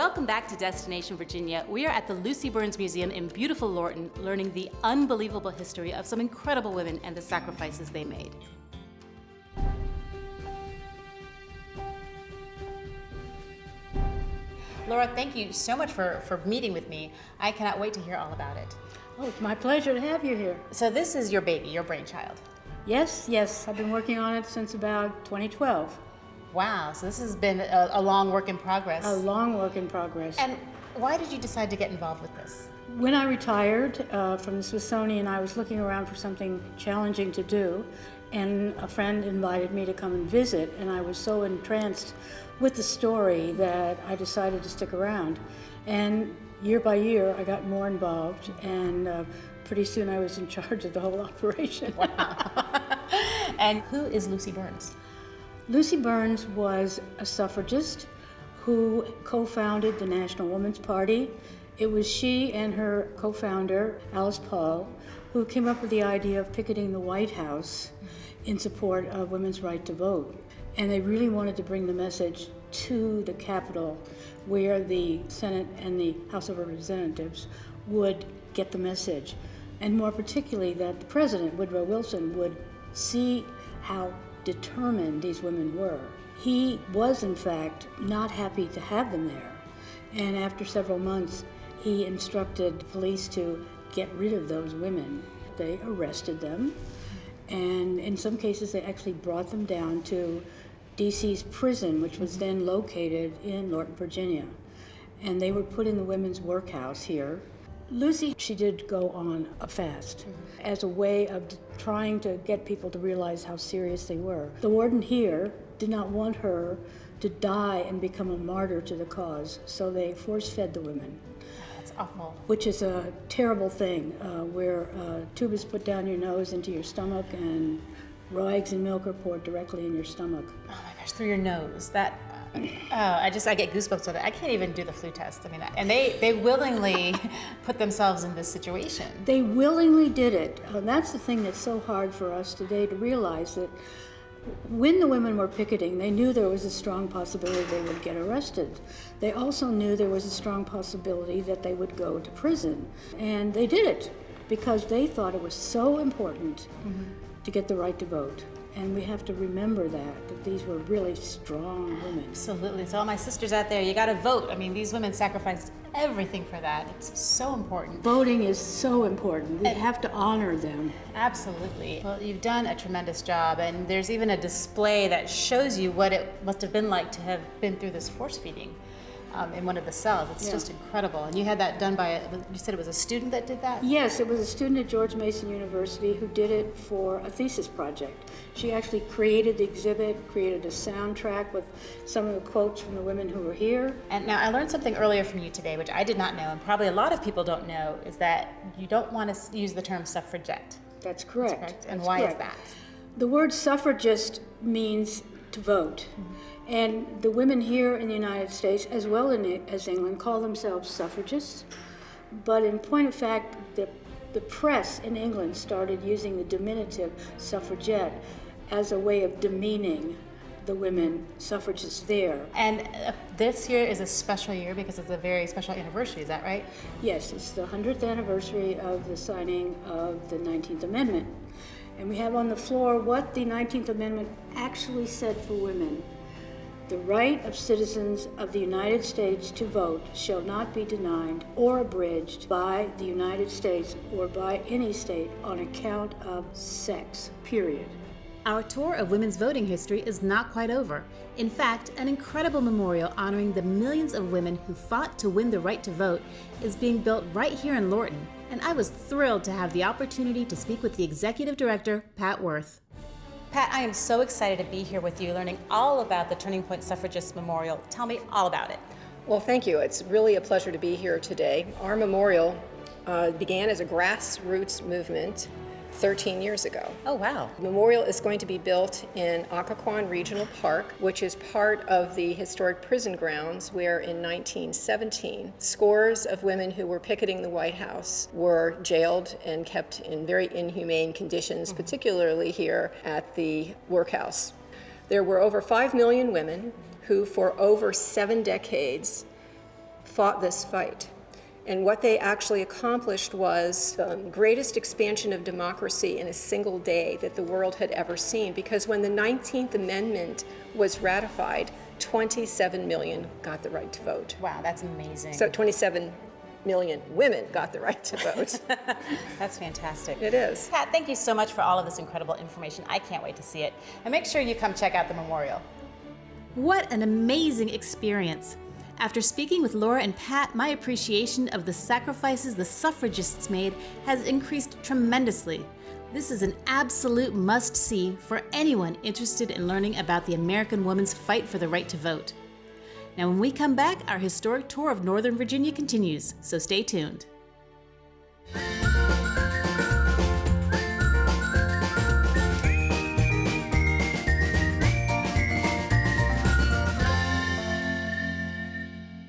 Welcome back to Destination Virginia. We are at the Lucy Burns Museum in beautiful Lorton, learning the unbelievable history of some incredible women and the sacrifices they made. Laura, thank you so much for meeting with me. I cannot wait to hear all about it. Oh, it's my pleasure to have you here. So this is your baby, your brainchild. Yes, I've been working on it since about 2012. Wow, so this has been a long work in progress. A long work in progress. And why did you decide to get involved with this? When I retired from the Smithsonian, I was looking around for something challenging to do, and a friend invited me to come and visit, and I was so entranced with the story that I decided to stick around. And year by year, I got more involved, and pretty soon I was in charge of the whole operation. Wow. And who is Lucy Burns? Lucy Burns was a suffragist who co-founded the National Woman's Party. It was she and her co-founder, Alice Paul, who came up with the idea of picketing the White House in support of women's right to vote. And they really wanted to bring the message to the Capitol, where the Senate and the House of Representatives would get the message. And more particularly that the President, Woodrow Wilson, would see how determined these women were. He was, in fact, not happy to have them there. And after several months, he instructed the police to get rid of those women. They arrested them, and in some cases, they actually brought them down to DC's prison, which was then located in Lorton, Virginia. And they were put in the women's workhouse here. Lucy, she did go on a fast as a way of trying to get people to realize how serious they were. The warden here did not want her to die and become a martyr to the cause, so they force-fed the women. That's awful. Which is a terrible thing, where a tube is put down your nose into your stomach and raw eggs and milk are poured directly in your stomach. Oh my gosh, through your nose. That, I get goosebumps with it. I can't even do the flu test. I mean, and they willingly put themselves in this situation. They willingly did it. That's the thing that's so hard for us today to realize, that when the women were picketing, they knew there was a strong possibility they would get arrested. They also knew there was a strong possibility that they would go to prison. And they did it because they thought it was so important to get the right to vote. And we have to remember that these were really strong women. Absolutely. So all my sisters out there, you got to vote. I mean, these women sacrificed everything for that. It's so important. Voting is so important. We have to honor them. Absolutely. Well, you've done a tremendous job, and there's even a display that shows you what it must have been like to have been through this force feeding in one of the cells. It's just incredible. And you had that done by, you said it was a student that did that? Yes, it was a student at George Mason University who did it for a thesis project. She actually created the exhibit, created a soundtrack with some of the quotes from the women who were here. And now I learned something earlier from you today, which I did not know, and probably a lot of people don't know, is that you don't want to use the term suffragette. That's correct. That's correct. And That's why correct. is that? The word suffragist means to vote. And the women here in the United States, as well as England, call themselves suffragists. But in point of fact, the press in England started using the diminutive suffragette as a way of demeaning the women suffragists there. And this year is a special year because it's a very special anniversary, is that right? Yes, it's the 100th anniversary of the signing of the 19th Amendment. And we have on the floor what the 19th Amendment actually said for women. The right of citizens of the United States to vote shall not be denied or abridged by the United States or by any state on account of sex, period. Our tour of women's voting history is not quite over. In fact, an incredible memorial honoring the millions of women who fought to win the right to vote is being built right here in Lorton, and I was thrilled to have the opportunity to speak with the executive director, Pat Wirth. Pat, I am so excited to be here with you, learning all about the Turning Point Suffragists Memorial. Tell me all about it. Well, thank you. It's really a pleasure to be here today. Our memorial began as a grassroots movement 13 years ago. Oh, wow. The memorial is going to be built in Occoquan Regional Park, which is part of the historic prison grounds where in 1917, scores of women who were picketing the White House were jailed and kept in very inhumane conditions, particularly here at the workhouse. There were over 5 million women who, for over 7 decades, fought this fight. And what they actually accomplished was the greatest expansion of democracy in a single day that the world had ever seen. Because when the 19th Amendment was ratified, 27 million got the right to vote. Wow, that's amazing. So 27 million women got the right to vote. That's fantastic. It is. Pat, thank you so much for all of this incredible information. I can't wait to see it. And make sure you come check out the memorial. What an amazing experience. After speaking with Laura and Pat, my appreciation of the sacrifices the suffragists made has increased tremendously. This is an absolute must-see for anyone interested in learning about the American woman's fight for the right to vote. Now, when we come back, our historic tour of Northern Virginia continues, so stay tuned.